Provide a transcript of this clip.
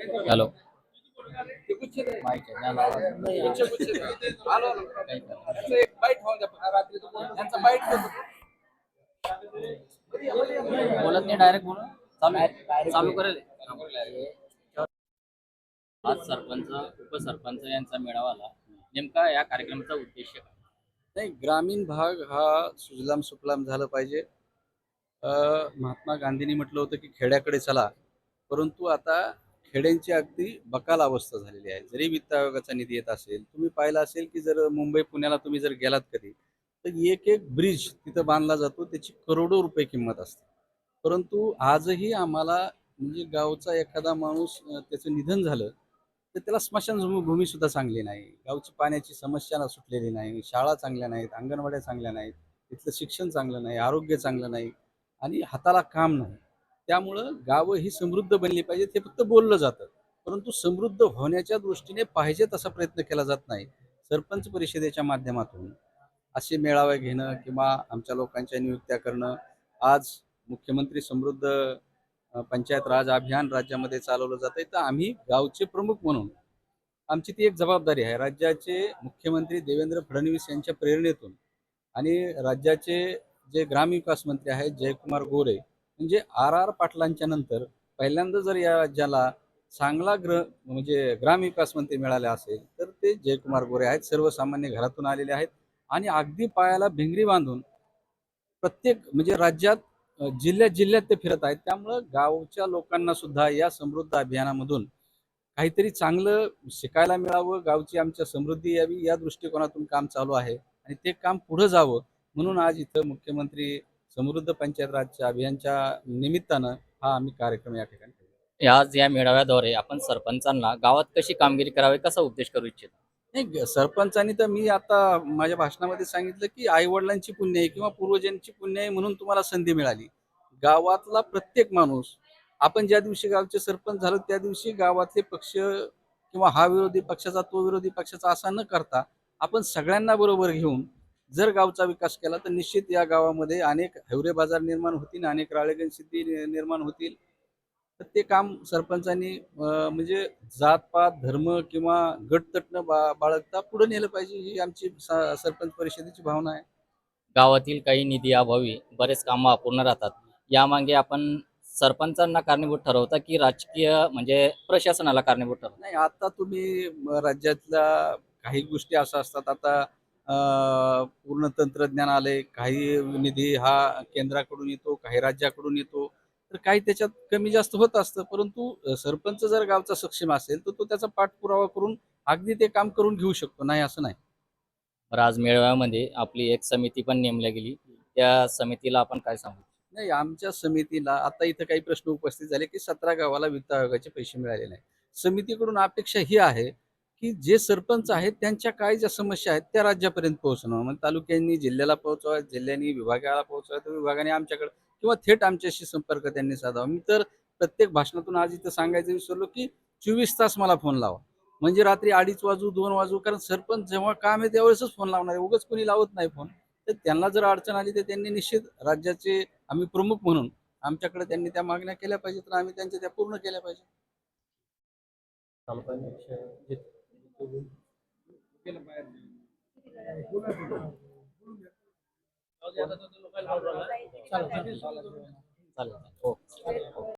Hello. Mic आहे, नाही लावा. काही बोलत नाही, डायरेक्ट बोल. चालू करेल. आज सरपंच उपसरपंच यांचा मेळावा आला. नेमका या कार्यक्रमाचा उद्देश काय? नाही, ग्रामीण भाग हा सुजलाम सुफलाम झाला पाहिजे. महात्मा गांधींनी म्हटलं होतं की खेड्याकडे चला, परंतु आता खेड्यांची अगदी बकाल अवस्था झालेली आहे. जरी वित्त आयोगाचा निधी येत असेल, तुम्ही पाहिलं असेल की जर मुंबई पुण्याला तुम्ही जर गेलात कधी, तर एक एक ब्रिज तिथं बांधला जातो, त्याची करोडो रुपये किंमत असते. परंतु आजही आम्हाला म्हणजे गावचा एखादा माणूस त्याचं निधन झालं तर त्याला स्मशानभूमी सुद्धा चांगली नाही, गावची पाण्याची समस्या सुटलेली नाही, शाळा चांगल्या नाहीत, अंगणवाड्या चांगल्या नाहीत, तिथलं शिक्षण चांगलं नाही, आरोग्य चांगलं नाही आणि हाताला काम नाही. त्यामुळं गावं ही समृद्ध बनली पाहिजे, हे फक्त बोललं जातं, परंतु समृद्ध होण्याच्या दृष्टीने पाहिजे तसा प्रयत्न केला जात नाही. सरपंच परिषदेच्या माध्यमातून असे मेळावे घेणं किंवा आमच्या लोकांच्या नियुक्त्या करणं, आज मुख्यमंत्री समृद्ध पंचायत राज अभियान राज्यामध्ये चालवलं जातंय, तर आम्ही गावचे प्रमुख म्हणून आमची ती एक जबाबदारी आहे. राज्याचे मुख्यमंत्री देवेंद्र फडणवीस यांच्या प्रेरणेतून आणि राज्याचे जे ग्रामविकास मंत्री आहेत जयकुमार गोरे, म्हणजे आर आर पाटलांच्या नंतर पहिल्यांदा जर या राज्याला चांगला म्हणजे ग्रामविकास मंत्री मिळाले असेल तर ते जयकुमार गोरे आहेत. सर्वसामान्य घरातून आलेले आहेत आणि अगदी पायाला भिंगरी बांधून प्रत्येक म्हणजे राज्यात जिल्ह्यात जिल्ह्यात ते फिरत आहेत. त्यामुळं गावच्या लोकांना सुद्धा या समृद्ध अभियानामधून काहीतरी चांगलं शिकायला मिळावं, गावची आमच्या समृद्धी यावी या दृष्टिकोनातून काम चालू आहे आणि ते काम पुढे जावं म्हणून आज इथं मुख्यमंत्री समृद्ध पंचायत राजच्या अभियानच्या निमित्तानं हा आम्ही कार्यक्रम या ठिकाणी केला. आज या मेळाव्याद्वारे आपण सरपंचांना गावात कशी कामगिरी करावी, कसा उपदेश करू इच्छितो? नाही, सरपंचांनी तर मी आता माझ्या भाषणामध्ये सांगितलं की आई वडिलांची पुण्य आहे किंवा पूर्वजांची पुण्य आहे म्हणून तुम्हाला संधी मिळाली. गावातला प्रत्येक माणूस, आपण ज्या दिवशी गावचे सरपंच झालो त्या दिवशी गावातले पक्ष किंवा हा विरोधी पक्षाचा तो विरोधी पक्षाचा असा न करता आपण सगळ्यांना बरोबर घेऊन जर गावचा विकास केला तर निश्चित या गावामध्ये अनेक हिवरे बाजार निर्माण होतील, अनेक राळेगण सिद्धी निर्माण होतील. तर ते काम सरपंचांनी म्हणजे जातपात धर्म किंवा गटतट न बाळगता पुढे नेलं पाहिजे, ही आमची सरपंच परिषदेची भावना आहे. गावातील काही निधी अभावी बरेच कामं अपूर्ण राहतात. यामागे आपण सरपंचांना कारणीभूत ठरवता की राजकीय म्हणजे प्रशासनाला कारणीभूत ठरवता? नाही, आता तुम्ही राज्यातल्या काही गोष्टी अशा असतात, आता पूर्ण तंत्रज्ञान आले, काही निधी हा केंद्राकडून येतो, काही राज्याकडून येतो, तर काही त्याच्यात कमी जास्त होत असतं. परंतु सरपंच जर गावचा सक्षम असेल तर तो त्याचा पाठपुरावा करून अगदी ते काम करून घेऊ शकतो, नाही असं नाही. तर आज मेळाव्यामध्ये आपली एक समिती पण नेमल्या गेली. त्या समितीला आपण काय सांगू? नाही, आमच्या समितीला आता इथं काही प्रश्न उपस्थित झाले की 17 गावाला वित्त आयोगाचे पैसे मिळाले नाही. समितीकडून अपेक्षा ही आहे की जे सरपंच आहेत त्यांच्या काय ज्या समस्या आहेत त्या राज्यापर्यंत पोहोचणं. मग तालुक्यांनी जिल्ह्याला पोहोचवा, जिल्ह्यांनी विभागाला पोहोचवा, तर विभागाने आमच्याकडे किंवा थेट आमच्याशी संपर्क त्यांनी साधावा. मी तर प्रत्येक भाषणातून आज इथं सांगायचं विसरलो की 24 तास मला फोन लावा. म्हणजे रात्री 2:30 वाजू 2 वाजू, कारण सरपंच जेव्हा काम आहे त्यावेळेसच फोन लावणार आहे, उगाच कोणी लावत नाही फोन. तर त्यांना जर अडचण आली तर त्यांनी निश्चित राज्याचे आम्ही प्रमुख म्हणून आमच्याकडे त्यांनी त्या मागण्या केल्या पाहिजेत तर आम्ही त्यांच्या त्या पूर्ण केल्या पाहिजे. चालेल. हो.